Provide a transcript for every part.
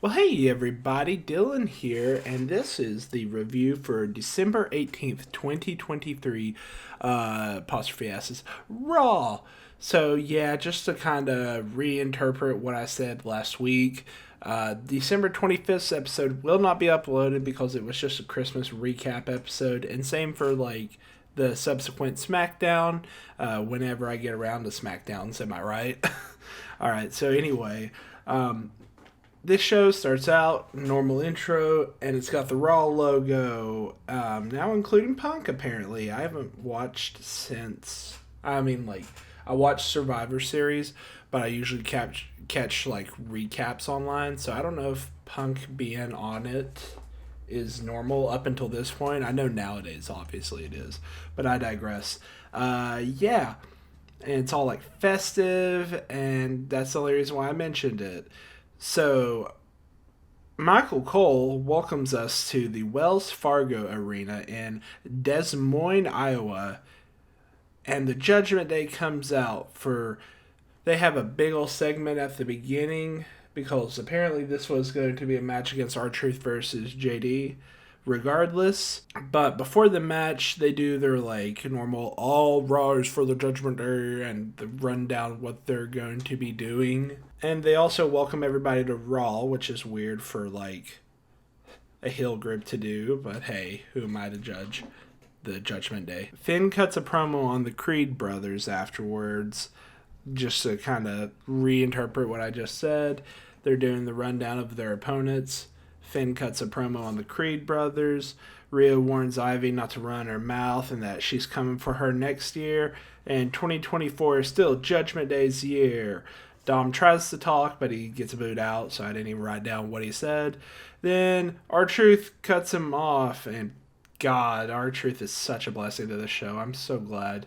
Well, hey everybody, Dylan here, and this is the review for December 18th, 2023, apostrophe S's, Raw. So, yeah, just to kind of reinterpret what I said last week, December 25th episode will not be uploaded because it was just a Christmas recap episode, and same for, the subsequent SmackDown, whenever I get around to SmackDowns, am I right? Alright, so anyway, this show starts out normal intro, and it's got the Raw logo, now including Punk. Apparently, I haven't watched since. I watch Survivor Series, but I usually catch like recaps online. So I don't know if Punk being on it is normal up until this point. I know nowadays, obviously, it is, but I digress. Yeah, and it's all like festive, and that's the only reason why I mentioned it. So, Michael Cole welcomes us to the Wells Fargo Arena in Des Moines, Iowa, and the Judgment Day comes out for. They have a big old segment at the beginning because apparently this was going to be a match against R-Truth versus JD regardless. But before the match, they do their like normal all rise for the Judgment Day and the rundown what they're going to be doing. And they also welcome everybody to Raw, which is weird for like a heel group to do, but hey, who am I to judge the Judgment Day? Finn cuts a promo on the Creed brothers afterwards, just to kind of reinterpret what I just said. They're doing the rundown of their opponents. Finn cuts a promo on the Creed brothers. Rhea warns Ivy not to run her mouth and that she's coming for her next year. And 2024 is still Judgment Day's year. Dom tries to talk, but he gets booed out, so I didn't even write down what he said. Then R-Truth cuts him off, and God, R-Truth is such a blessing to the show. I'm so glad.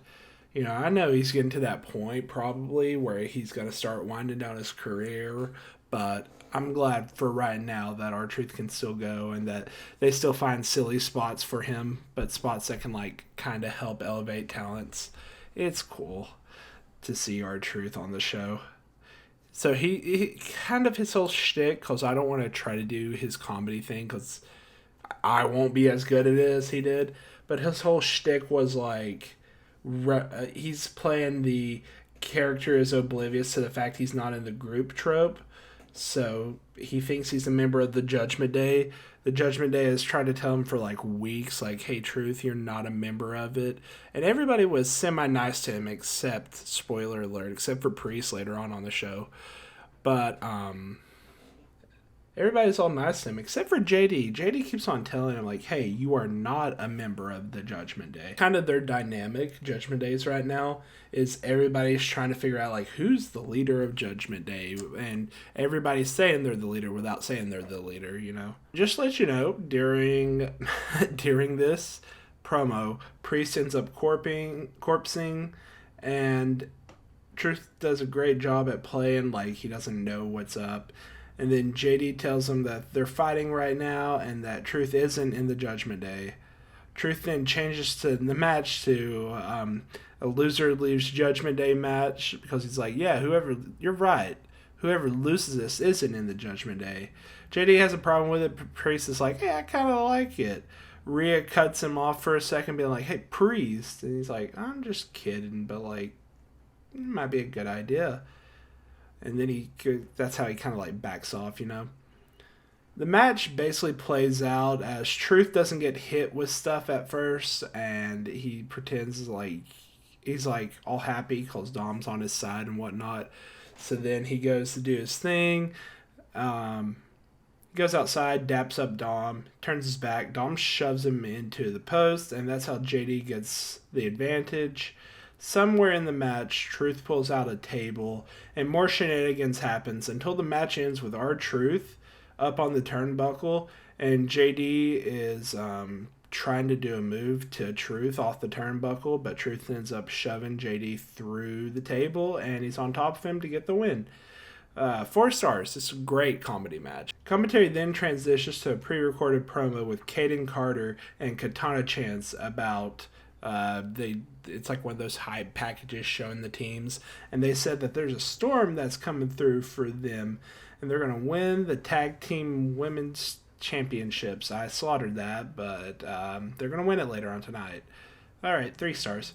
I know he's getting to that point probably where he's going to start winding down his career, but I'm glad for right now that R-Truth can still go and that they still find silly spots for him, but spots that can like kind of help elevate talents. It's cool to see R-Truth on the show. So he kind of his whole shtick, because I don't want to try to do his comedy thing because I won't be as good at it as he did, but his whole shtick was like he's playing the character is oblivious to the fact he's not in the group trope. So he thinks he's a member of the Judgment Day. The Judgment Day has tried to tell him for like weeks, like, hey, Truth, you're not a member of it. And everybody was semi-nice to him, except, spoiler alert, except for Priest later on the show. But, everybody's all nice to him, except for JD. JD keeps on telling him, like, hey, you are not a member of the Judgment Day. Kind of their dynamic, Judgment Days right now, is everybody's trying to figure out, like, who's the leader of Judgment Day? And everybody's saying they're the leader without saying they're the leader, Just to let you know, during this promo, Priest ends up corpsing, and Truth does a great job at playing like he doesn't know what's up. And then JD tells them that they're fighting right now and that Truth isn't in the Judgment Day. Truth then changes to the match to a loser leaves Judgment Day match because he's like, yeah, you're right. Whoever loses this isn't in the Judgment Day. JD has a problem with it. Priest is like, hey, I kind of like it. Rhea cuts him off for a second, being like, hey, Priest. And he's like, I'm just kidding, but like, it might be a good idea. And then that's how he kind of like backs off, The match basically plays out as Truth doesn't get hit with stuff at first, and he pretends like he's like all happy because Dom's on his side and whatnot. So then he goes to do his thing, goes outside, daps up Dom, turns his back. Dom shoves him into the post, and that's how JD gets the advantage. Somewhere in the match, Truth pulls out a table, and more shenanigans happens until the match ends with R-Truth up on the turnbuckle, and JD is trying to do a move to Truth off the turnbuckle, but Truth ends up shoving JD through the table, and he's on top of him to get the win. 4 stars. It's a great comedy match. Commentary then transitions to a pre-recorded promo with Kaden Carter and Katana Chance about it's like one of those hype packages showing the teams, and they said that there's a storm that's coming through for them, and they're going to win the tag team women's championships. I slaughtered that, but they're going to win it later on tonight. All right, 3 stars.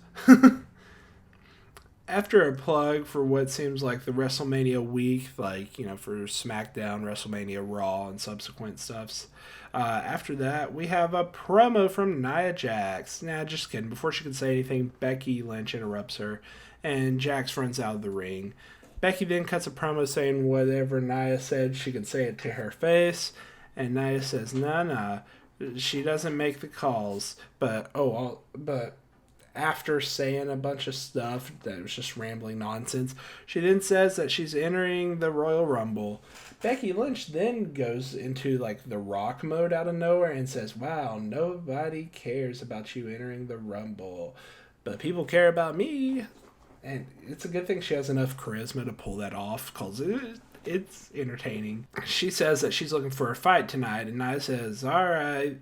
After a plug for what seems like the WrestleMania week, like, for SmackDown, WrestleMania Raw, and subsequent stuffs, after that, we have a promo from Nia Jax. Nah, just kidding. Before she can say anything, Becky Lynch interrupts her, and Jax runs out of the ring. Becky then cuts a promo saying whatever Nia said, she can say it to her face, and Nia says, nah, she doesn't make the calls, but after saying a bunch of stuff that was just rambling nonsense, she then says that she's entering the Royal Rumble. Becky Lynch then goes into like the Rock mode out of nowhere and says, wow, nobody cares about you entering the Rumble, but people care about me. And it's a good thing she has enough charisma to pull that off, because it's entertaining. She says that she's looking for a fight tonight, and Nia says, all right.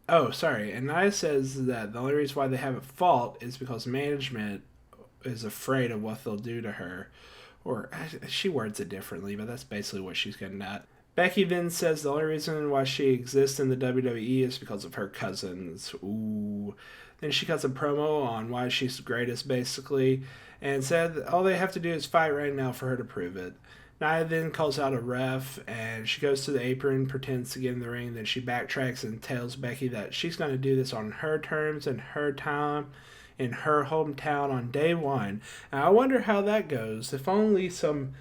Oh, sorry. And Nia says that the only reason why they haven't fought is because management is afraid of what they'll do to her. Or she words it differently, but that's basically what she's getting at. Becky then says the only reason why she exists in the WWE is because of her cousins. Ooh. Then she cuts a promo on why she's the greatest, basically, and said all they have to do is fight right now for her to prove it. Nia then calls out a ref, and she goes to the apron, pretends to get in the ring, then she backtracks and tells Becky that she's going to do this on her terms and her time in her hometown on day 1. And I wonder how that goes. If only some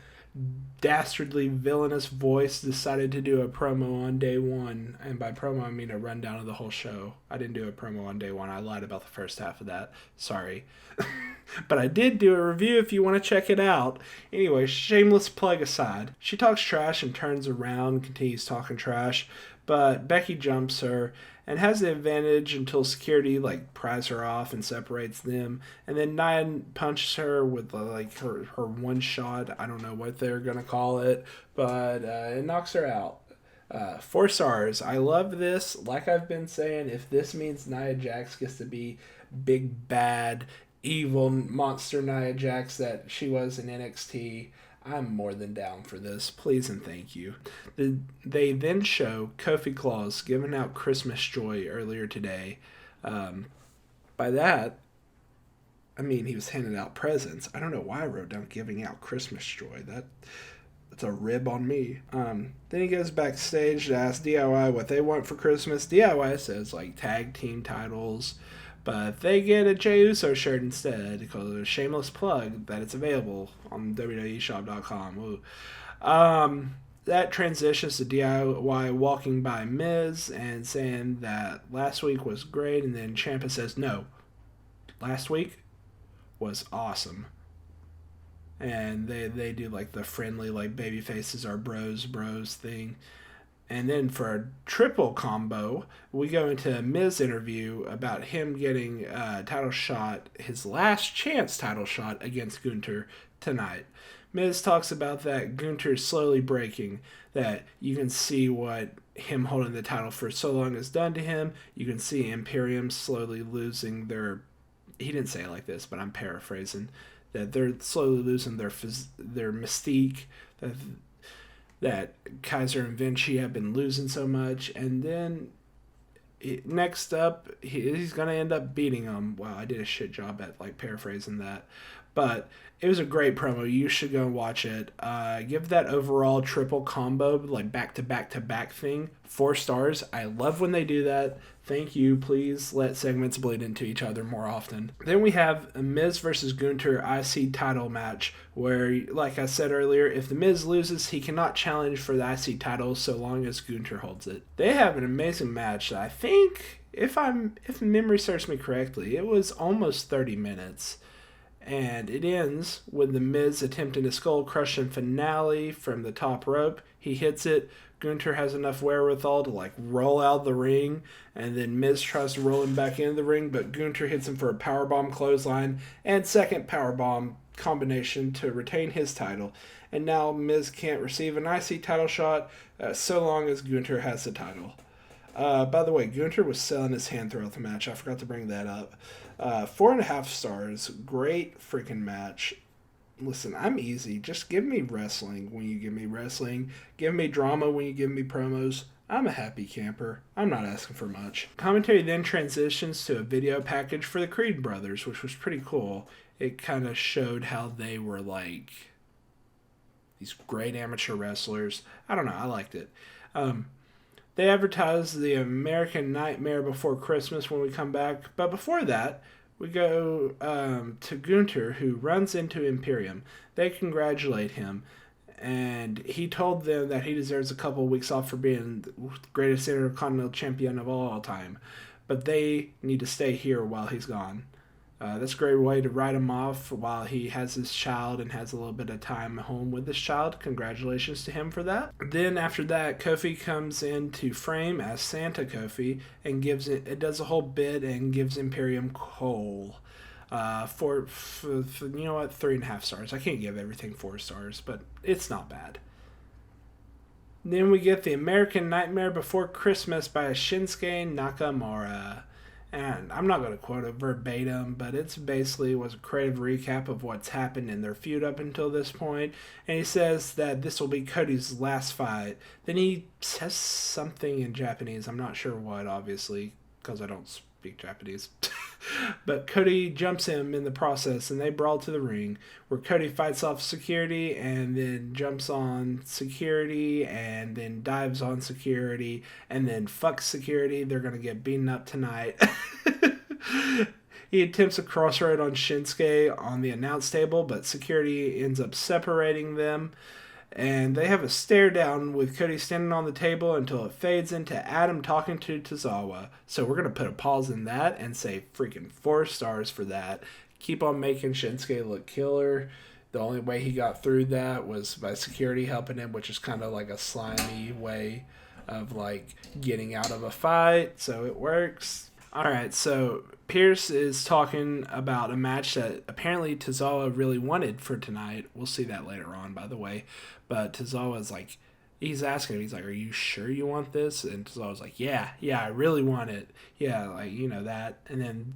dastardly villainous voice decided to do a promo on day 1, and by promo I mean a rundown of the whole show. I didn't do a promo on day 1. I lied about the first half of that. Sorry. But I did do a review if you want to check it out. Anyway, shameless plug aside, she talks trash and turns around and continues talking trash, but Becky jumps her and has the advantage until security pries her off and separates them, and then Nia punches her with her one shot. I don't know what they're gonna call it, but it knocks her out. 4 stars. I love this. Like I've been saying, if this means Nia Jax gets to be big bad evil monster Nia Jax that she was in NXT, I'm more than down for this. Please and thank you. They then show Kofi Claus giving out Christmas joy earlier today. By that, I mean he was handing out presents. I don't know why I wrote down giving out Christmas joy. That's a rib on me. Then he goes backstage to ask DIY what they want for Christmas. DIY says tag team titles, but they get a Jey Uso shirt instead because of a shameless plug that it's available on WWEshop.com. That transitions to DIY walking by Miz and saying that last week was great, and then Ciampa says, no, last week was awesome. And they do the friendly baby faces are bros thing. And then for a triple combo, we go into a Miz interview about him getting a title shot, his last chance title shot against Gunther tonight. Miz talks about that Gunther's slowly breaking, that you can see what him holding the title for so long has done to him. You can see Imperium slowly losing their... He didn't say it like this, but I'm paraphrasing. That they're slowly losing their mystique, that Kaiser and Vinci have been losing so much, and then next up, he's going to end up beating them. Wow, I did a shit job at paraphrasing that. But it was a great promo. You should go and watch it. Give that overall triple combo, back to back to back thing, 4 stars. I love when they do that. Thank you. Please let segments bleed into each other more often. Then we have a Miz versus Gunther IC title match where, like I said earlier, if the Miz loses, he cannot challenge for the IC title so long as Gunther holds it. They have an amazing match that I think, if memory serves me correctly, it was almost 30 minutes. And it ends with the Miz attempting a skull-crushing finale from the top rope. He hits it. Gunther has enough wherewithal to roll out the ring, and then Miz tries to roll him back into the ring, but Gunther hits him for a powerbomb clothesline and second powerbomb combination to retain his title. And now Miz can't receive an IC title shot so long as Gunther has the title. By the way, Gunther was selling his hand throughout the match. I forgot to bring that up. 4.5 stars. Great freaking match. Listen, I'm easy. Just give me wrestling when you give me wrestling. Give me drama when you give me promos. I'm a happy camper. I'm not asking for much. Commentary then transitions to a video package for the Creed brothers, which was pretty cool. It kind of showed how they were like these great amateur wrestlers. I don't know. I liked it. They advertised the American Nightmare Before Christmas when we come back. But before that, we go to Gunther, who runs into Imperium. They congratulate him. And he told them that he deserves a couple of weeks off for being the greatest Intercontinental Champion of all time. But they need to stay here while he's gone. That's a great way to write him off while he has his child and has a little bit of time home with his child. Congratulations to him for that. Then after that, Kofi comes into frame as Santa Kofi and it does a whole bit and gives Imperium coal. For you know what, 3.5 stars. I can't give everything 4 stars, but it's not bad. Then we get the American Nightmare Before Christmas by Shinsuke Nakamura. And I'm not going to quote it verbatim, but it's basically was a creative recap of what's happened in their feud up until this point. And he says that this will be Cody's last fight. Then he says something in Japanese. I'm not sure what, obviously, because I don't speak Japanese. But Cody jumps him in the process, and they brawl to the ring, where Cody fights off security and then jumps on security and then dives on security and then fucks security. They're going to get beaten up tonight. He attempts a crossroad on Shinsuke on the announce table, but security ends up separating them. And they have a stare down with Cody standing on the table until it fades into Adam talking to Tozawa. So we're going to put a pause in that and say freaking 4 stars for that. Keep on making Shinsuke look killer. The only way he got through that was by security helping him, which is kind of like a slimy way of like getting out of a fight. So it works. Alright, so Pierce is talking about a match that apparently Tozawa really wanted for tonight. We'll see that later on, by the way. But Tozawa's like, he's asking him, he's like, are you sure you want this? And Tozawa's like, yeah, I really want it. Yeah, like, you know that. And then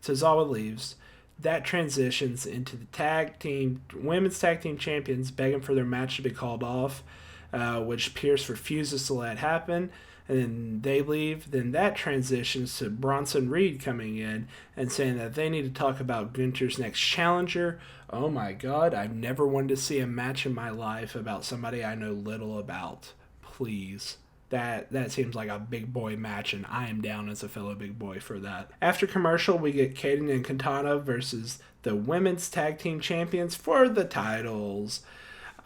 Tozawa leaves. That transitions into the women's tag team champions begging for their match to be called off, which Pierce refuses to let happen. And then they leave. Then that transitions to Bronson Reed coming in and saying that they need to talk about Gunther's next challenger. Oh my God, I've never wanted to see a match in my life about somebody I know little about. Please. That seems like a big boy match, and I am down as a fellow big boy for that. After commercial, we get Kaden and Katana versus the women's tag team champions for the titles.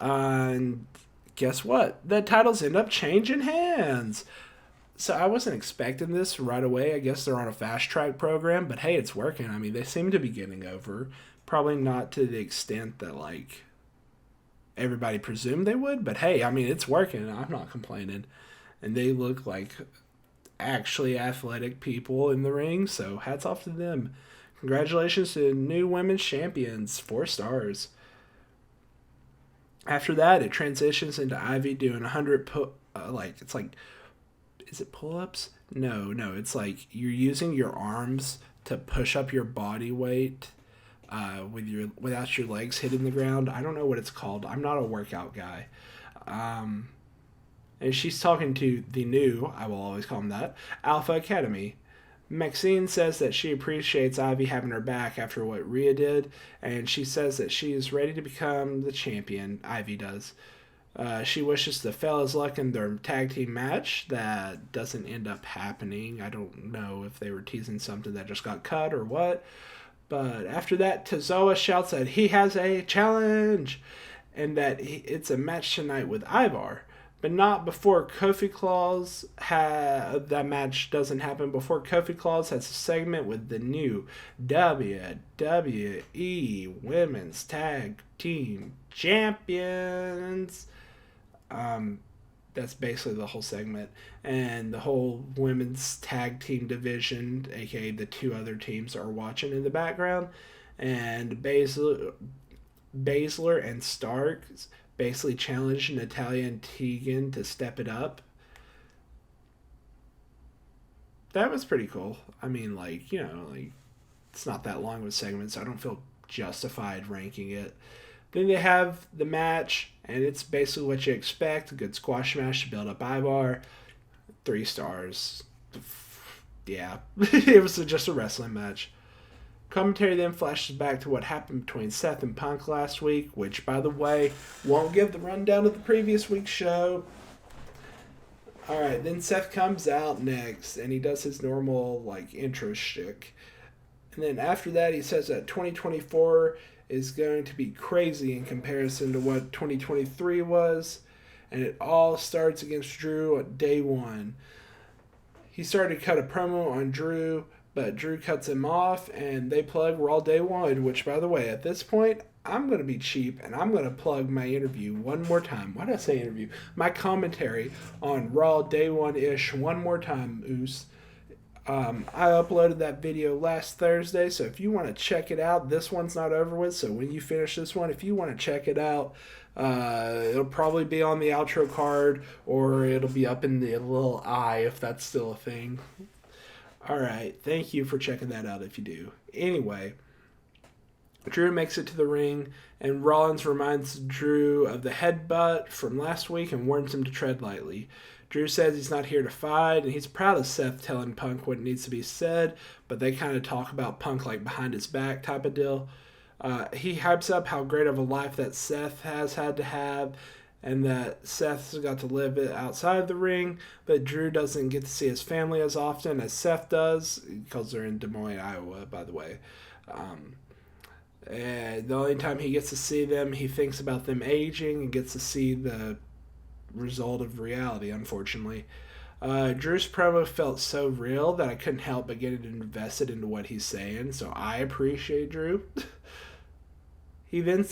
And guess what? The titles end up changing hands. So I wasn't expecting this right away. I guess they're on a fast track program, but hey, it's working. I mean, they seem to be getting over. Probably not to the extent that like everybody presumed they would, but hey, I mean, it's working. I'm not complaining. And they look like actually athletic people in the ring, so hats off to them. Congratulations to new women's champions, 4 stars. After that, it transitions into Ivy doing 100 is it pull-ups? No, it's like you're using your arms to push up your body weight without your legs hitting the ground. I don't know what it's called. I'm not a workout guy. And she's talking to the new, I will always call them that, Alpha Academy. Maxine says that she appreciates Ivy having her back after what Rhea did, and she says that she is ready to become the champion. Ivy does. She wishes the fellas luck in their tag team match. That doesn't end up happening. I don't know if they were teasing something that just got cut or what. But after that, Tozawa shouts that he has a challenge and that it's a match tonight with Ivar. But not before Kofi Claus that match doesn't happen before Kofi Claus has a segment with the new WWE Women's Tag Team Champions. That's basically the whole segment. And the whole women's tag team division, aka the 2 other teams, are watching in the background. And Baszler and Stark basically challenged Natalya and Tegan to step it up. That was pretty cool. I mean, it's not that long of a segment, so I don't feel justified ranking it. Then they have the match, and it's basically what you expect. A good squash match to build up Ivar. 3 stars. Yeah, it was just a wrestling match. Commentary then flashes back to what happened between Seth and Punk last week, which, by the way, won't give the rundown of the previous week's show. Alright, then Seth comes out next, and he does his normal, intro shtick. And then after that, he says that 2024 is going to be crazy in comparison to what 2023 was, and it all starts against Drew on day 1. He started to cut a promo on Drew, but Drew cuts him off, and they plug Raw Day 1, which, by the way, at this point, I'm going to be cheap, and I'm going to plug my interview one more time. Why did I say interview? My commentary on Raw Day 1-ish one more time, Oos. I uploaded that video last Thursday, so if you want to check it out, this one's not over with, so when you finish this one, if you want to check it out, it'll probably be on the outro card, or it'll be up in the little eye if that's still a thing. Alright, thank you for checking that out if you do. Anyway, Drew makes it to the ring, and Rollins reminds Drew of the headbutt from last week and warns him to tread lightly. Drew says he's not here to fight, and he's proud of Seth telling Punk what needs to be said, but they kind of talk about Punk behind his back type of deal. He hypes up how great of a life that Seth has had to have, and that Seth's got to live it outside of the ring, but Drew doesn't get to see his family as often as Seth does, because they're in Des Moines, Iowa, by the way. And the only time he gets to see them, he thinks about them aging and gets to see the result of reality, unfortunately. Drew's promo felt so real that I couldn't help but get invested into what he's saying, so I appreciate Drew. He then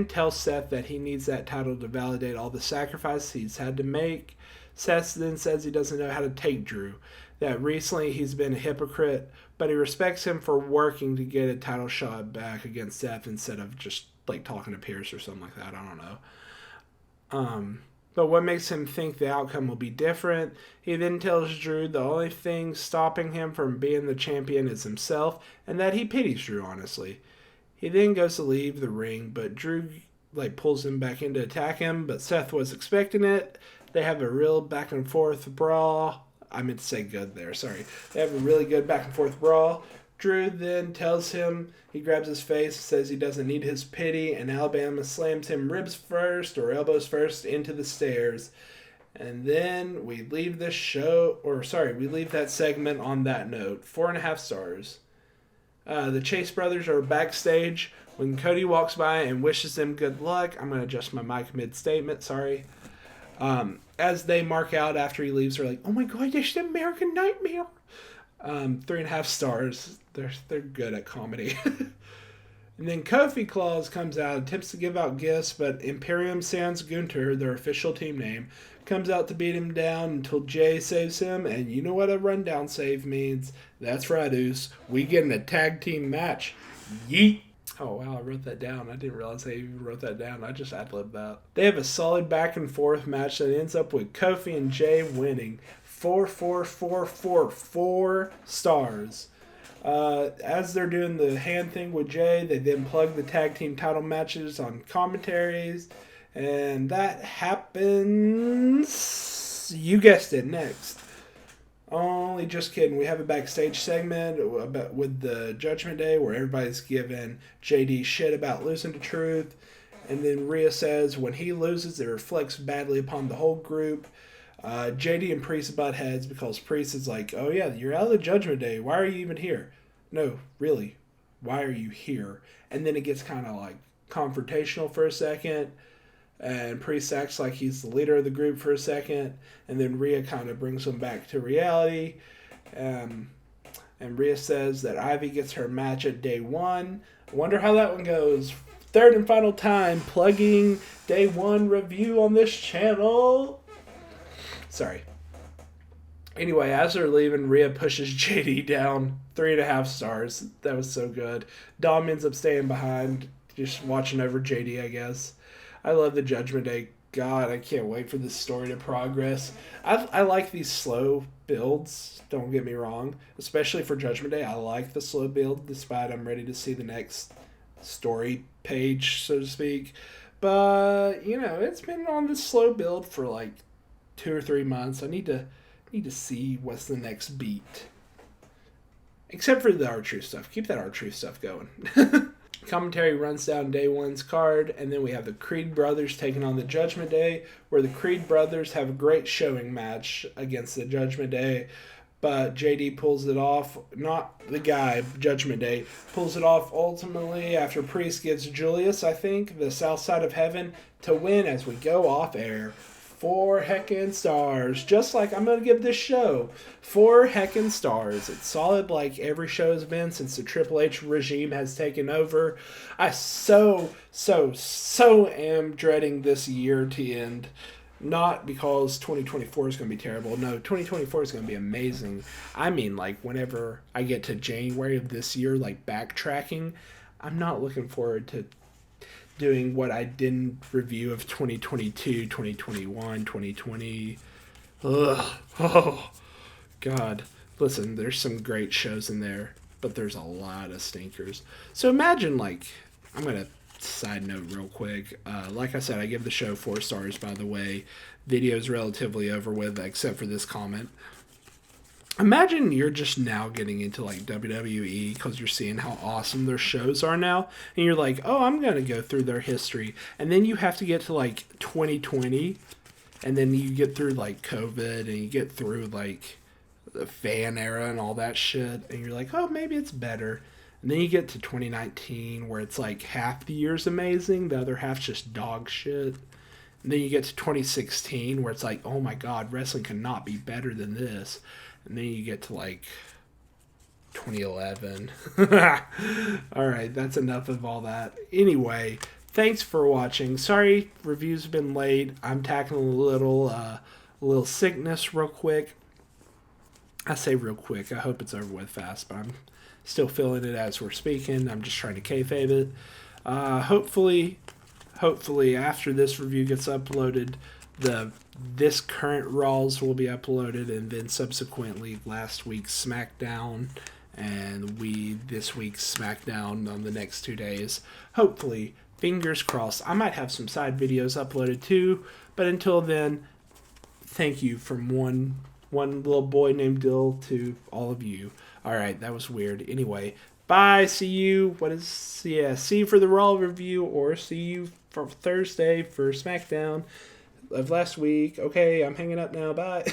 tells Seth that he needs that title to validate all the sacrifices he's had to make. Seth then says he doesn't know how to take Drew, that recently he's been a hypocrite, but he respects him for working to get a title shot back against Seth instead of just talking to Pierce or something like that. I don't know. But what makes him think the outcome will be different? He then tells Drew the only thing stopping him from being the champion is himself, and that he pities Drew, honestly. He then goes to leave the ring, but Drew pulls him back in to attack him, but Seth was expecting it. They have a real back and forth brawl. I meant to say good there, sorry. They have a really good back and forth brawl. Drew then tells him, he grabs his face, says he doesn't need his pity, and Alabama slams him ribs first or elbows first into the stairs. And then we leave this we leave that segment on that note. 4.5 stars. The Chase brothers are backstage when Cody walks by and wishes them good luck. I'm going to adjust my mic mid-statement, sorry. As they mark out after he leaves, they're like, oh my god, this is an American Nightmare. 3.5 stars. They're good at comedy. And then Kofi Claus comes out, attempts to give out gifts, but Imperium Sans Gunter, their official team name, comes out to beat him down until Jay saves him, and you know what a rundown save means. That's right, Oos. We get in a tag team match. Yeet. Oh, wow, I wrote that down. I didn't realize I even wrote that down. I just ad-libbed that. They have a solid back-and-forth match that ends up with Kofi and Jay winning. 4 stars. As they're doing the hand thing with Jay, they then plug the tag team title matches on commentaries, and that happens, you guessed it, next. Only just kidding. We have a backstage segment with the Judgment Day where everybody's giving JD shit about losing to Truth, and then Rhea says when he loses, it reflects badly upon the whole group. JD and Priest butt heads because Priest is like, oh yeah, you're out of the Judgment Day. Why are you even here? No, really, why are you here? And then it gets kind of confrontational for a second. And Priest acts like he's the leader of the group for a second. And then Rhea kind of brings him back to reality. And Rhea says that Ivy gets her match at day 1. I wonder how that one goes. Third and final time, plugging day 1 review on this channel. Sorry. Anyway, as they're leaving, Rhea pushes JD down. 3.5 stars. That was so good. Dom ends up staying behind, just watching over JD, I guess. I love the Judgment Day. God, I can't wait for this story to progress. I like these slow builds, don't get me wrong. Especially for Judgment Day, I like the slow build, despite I'm ready to see the next story page, so to speak. But you know, it's been on this slow build for like 2 or 3 months. I need to see what's the next beat. Except for the R-Truth stuff. Keep that R-Truth stuff going. Commentary runs down day one's card, and then we have the Creed brothers taking on the Judgment Day, where the Creed brothers have a great showing match against the Judgment Day, but JD pulls it off. Not the guy, Judgment Day, pulls it off ultimately after Priest gives Julius, I think, the South Side of Heaven to win as we go off air. 4 heckin' stars. Just like I'm going to give this show 4 heckin' stars. It's solid like every show has been since the Triple H regime has taken over. I so am dreading this year to end. Not because 2024 is going to be terrible. No, 2024 is going to be amazing. I mean, like, whenever I get to January of this year, like, backtracking, I'm not looking forward to doing what I didn't review of 2022, 2021, 2020. Ugh. Oh, God. Listen, there's some great shows in there, but there's a lot of stinkers. So imagine, like, I'm going to side note real quick. Like I said, I give the show 4 stars, by the way. Video's relatively over with, except for this comment. Imagine you're just now getting into like WWE because you're seeing how awesome their shows are now, and you're like, oh, I'm going to go through their history. And then you have to get to like 2020, and then you get through like COVID, and you get through like the fan era and all that shit, and you're like, oh, maybe it's better. And then you get to 2019 where it's like half the year's amazing, the other half's just dog shit. And then you get to 2016 where it's like, oh my God, wrestling cannot be better than this. And then you get to like 2011. All right, that's enough of all that. Anyway, thanks for watching. Sorry, reviews have been late. I'm tackling a little sickness real quick. I say real quick. I hope it's over with fast, but I'm still feeling it as we're speaking. I'm just trying to kayfabe it. Hopefully after this review gets uploaded, this current Raws will be uploaded, and then subsequently last week's SmackDown and this week's SmackDown on the next 2 days. Hopefully, fingers crossed. I might have some side videos uploaded too, but until then, thank you from one little boy named Dill to all of you. All right, that was weird. Anyway, bye. See you. See you for the Raw review, or see you for Thursday for SmackDown of last week. Okay, I'm hanging up now. Bye.